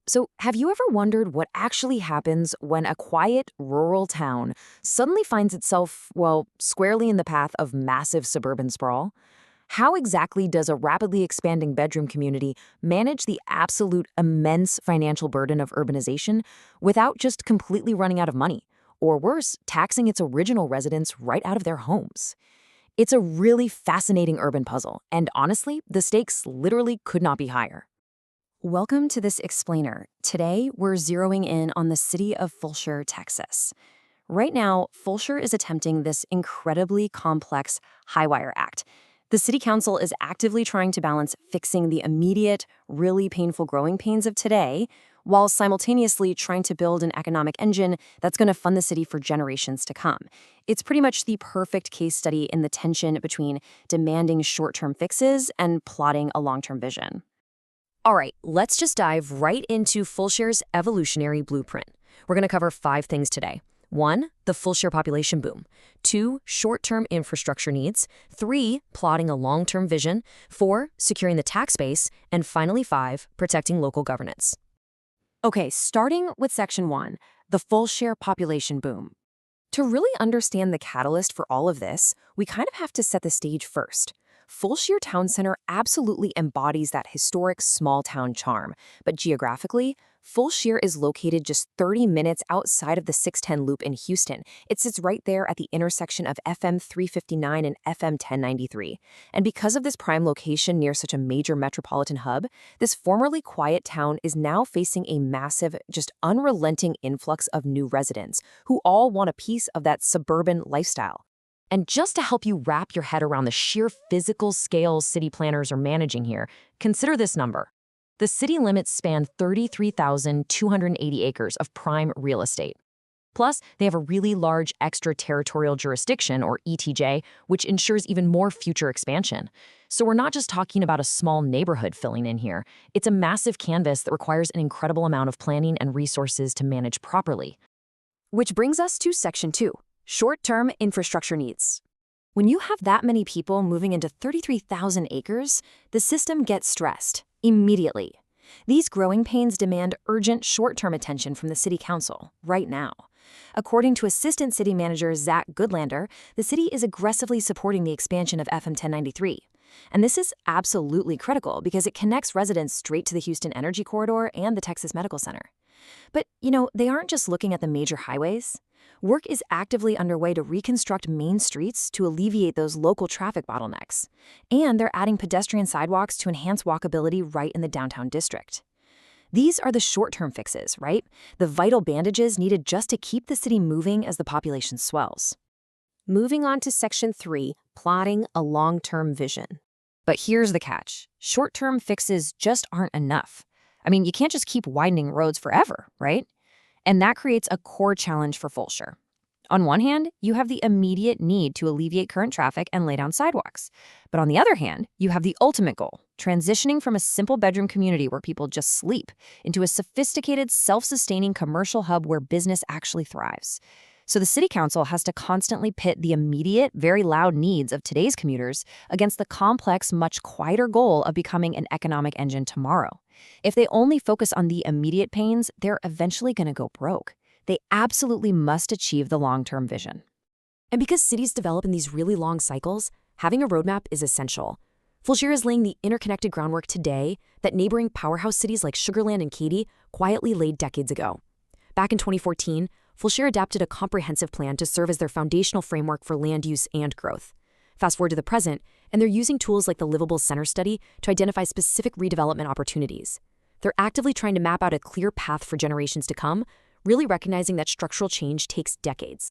So, have you ever wondered what actually happens when a quiet, rural town suddenly finds itself, well, squarely in the path of massive suburban sprawl? How exactly does a rapidly expanding bedroom community manage the absolute immense financial burden of urbanization without just completely running out of money? Or worse, taxing its original residents right out of their homes? It's a really fascinating urban puzzle, and honestly, the stakes literally could not be higher. Welcome to this explainer. Today, we're zeroing in on the city of Fulshear, Texas. Right now, Fulshear is attempting this incredibly complex high-wire act. The city council is actively trying to balance fixing the immediate, really painful growing pains of today, while simultaneously trying to build an economic engine that's going to fund the city for generations to come. It's pretty much the perfect case study in the tension between demanding short-term fixes and plotting a long-term vision. All right, let's just dive right into Fulshear's evolutionary blueprint. We're going to cover 5 things today. 1, the Fulshear population boom. 2, short-term infrastructure needs. 3, plotting a long-term vision. 4, securing the tax base. And finally 5, protecting local governance. Okay, starting with Section 1, the Fulshear population boom. To really understand the catalyst for all of this, we kind of have to set the stage first. Fulshear Town Center absolutely embodies that historic small-town charm, but geographically, Fulshear is located just 30 minutes outside of the 610 loop in Houston. It sits right there at the intersection of FM 359 and FM 1093. And because of this prime location near such a major metropolitan hub, this formerly quiet town is now facing a massive, just unrelenting influx of new residents who all want a piece of that suburban lifestyle. And just to help you wrap your head around the sheer physical scale city planners are managing here, consider this number. The city limits span 33,280 acres of prime real estate. Plus, they have a really large extraterritorial jurisdiction, or ETJ, which ensures even more future expansion. So we're not just talking about a small neighborhood filling in here. It's a massive canvas that requires an incredible amount of planning and resources to manage properly. Which brings us to Section 2, short-term infrastructure needs. When you have that many people moving into 33,000 acres, the system gets stressed immediately. These growing pains demand urgent short-term attention from the city council right now. According to Assistant City Manager Zach Goodlander, the city is aggressively supporting the expansion of FM 1093. And this is absolutely critical because it connects residents straight to the Houston Energy Corridor and the Texas Medical Center. But, they aren't just looking at the major highways. Work is actively underway to reconstruct main streets to alleviate those local traffic bottlenecks. And they're adding pedestrian sidewalks to enhance walkability right in the downtown district. These are the short-term fixes, right? The vital bandages needed just to keep the city moving as the population swells. Moving on to Section 3, plotting a long-term vision. But here's the catch. Short-term fixes just aren't enough. I mean, you can't just keep widening roads forever, right? And that creates a core challenge for Fulshear. On one hand, you have the immediate need to alleviate current traffic and lay down sidewalks. But on the other hand, you have the ultimate goal, transitioning from a simple bedroom community where people just sleep into a sophisticated, self-sustaining commercial hub where business actually thrives. So the city council has to constantly pit the immediate, very loud needs of today's commuters against the complex, much quieter goal of becoming an economic engine tomorrow. If they only focus on the immediate pains, they're eventually going to go broke. They absolutely must achieve the long-term vision. And because cities develop in these really long cycles, having a roadmap is essential. Fulshear is laying the interconnected groundwork today that neighboring powerhouse cities like Sugar Land and Katy quietly laid decades ago. Back in 2014, Fulshear adapted a comprehensive plan to serve as their foundational framework for land use and growth. Fast forward to the present, and they're using tools like the Livable Center study to identify specific redevelopment opportunities. They're actively trying to map out a clear path for generations to come, really recognizing that structural change takes decades.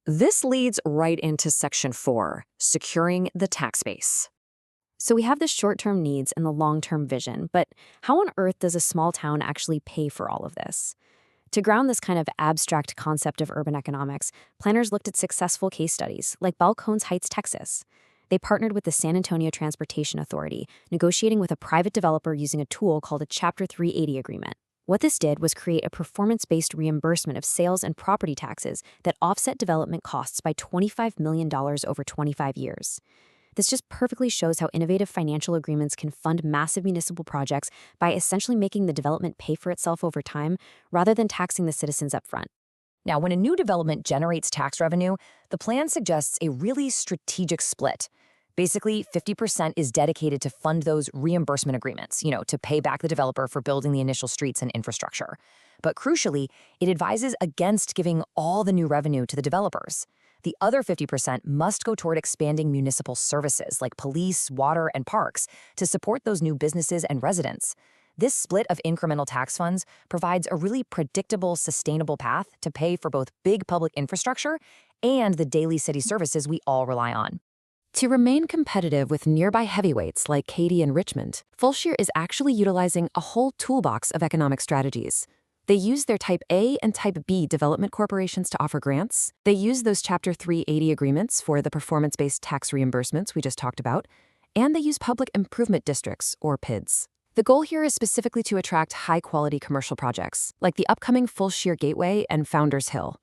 This leads right into Section 4, securing the tax base. So we have the short-term needs and the long-term vision, but how on earth does a small town actually pay for all of this? To ground this kind of abstract concept of urban economics, planners looked at successful case studies like Balcones Heights, Texas. They partnered with the San Antonio Transportation Authority, negotiating with a private developer using a tool called a Chapter 380 agreement. What this did was create a performance-based reimbursement of sales and property taxes that offset development costs by $25 million over 25 years. This just perfectly shows how innovative financial agreements can fund massive municipal projects by essentially making the development pay for itself over time rather than taxing the citizens up front. Now, when a new development generates tax revenue, the plan suggests a really strategic split. Basically, 50% is dedicated to fund those reimbursement agreements, to pay back the developer for building the initial streets and infrastructure. But crucially, it advises against giving all the new revenue to the developers. The other 50% must go toward expanding municipal services like police, water, and parks to support those new businesses and residents. This split of incremental tax funds provides a really predictable, sustainable path to pay for both big public infrastructure and the daily city services we all rely on. To remain competitive with nearby heavyweights like Katy and Richmond, Fulshear is actually utilizing a whole toolbox of economic strategies. They use their Type A and Type B development corporations to offer grants. They use those Chapter 380 agreements for the performance-based tax reimbursements we just talked about. And they use public improvement districts, or PIDs. The goal here is specifically to attract high-quality commercial projects, like the upcoming Fulshear Gateway and Founders Hill.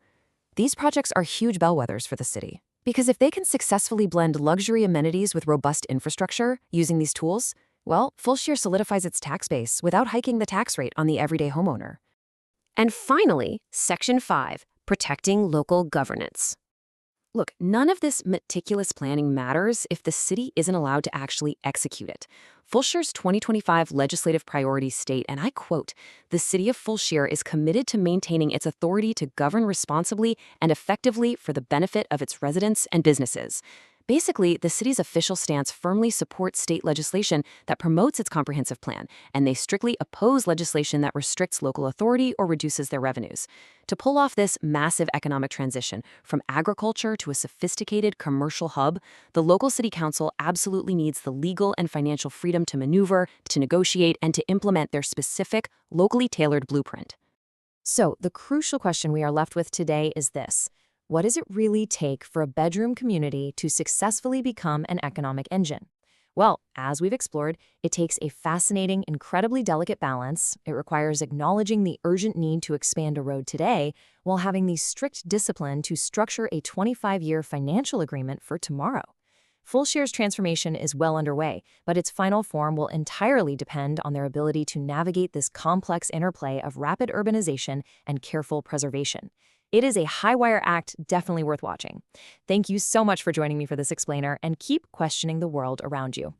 These projects are huge bellwethers for the city. Because if they can successfully blend luxury amenities with robust infrastructure using these tools, well, Fulshear solidifies its tax base without hiking the tax rate on the everyday homeowner. And finally, Section 5, protecting local governance. Look, none of this meticulous planning matters if the city isn't allowed to actually execute it. Fulshear's 2025 legislative priorities state, and I quote, "The city of Fulshear is committed to maintaining its authority to govern responsibly and effectively for the benefit of its residents and businesses." Basically, the city's official stance firmly supports state legislation that promotes its comprehensive plan, and they strictly oppose legislation that restricts local authority or reduces their revenues. To pull off this massive economic transition from agriculture to a sophisticated commercial hub, the local city council absolutely needs the legal and financial freedom to maneuver, to negotiate, and to implement their specific, locally tailored blueprint. So, the crucial question we are left with today is this. What does it really take for a bedroom community to successfully become an economic engine? Well, as we've explored, it takes a fascinating, incredibly delicate balance. It requires acknowledging the urgent need to expand a road today while having the strict discipline to structure a 25-year financial agreement for tomorrow. Fulshear's transformation is well underway, but its final form will entirely depend on their ability to navigate this complex interplay of rapid urbanization and careful preservation. It is a high-wire act definitely worth watching. Thank you so much for joining me for this explainer, and keep questioning the world around you.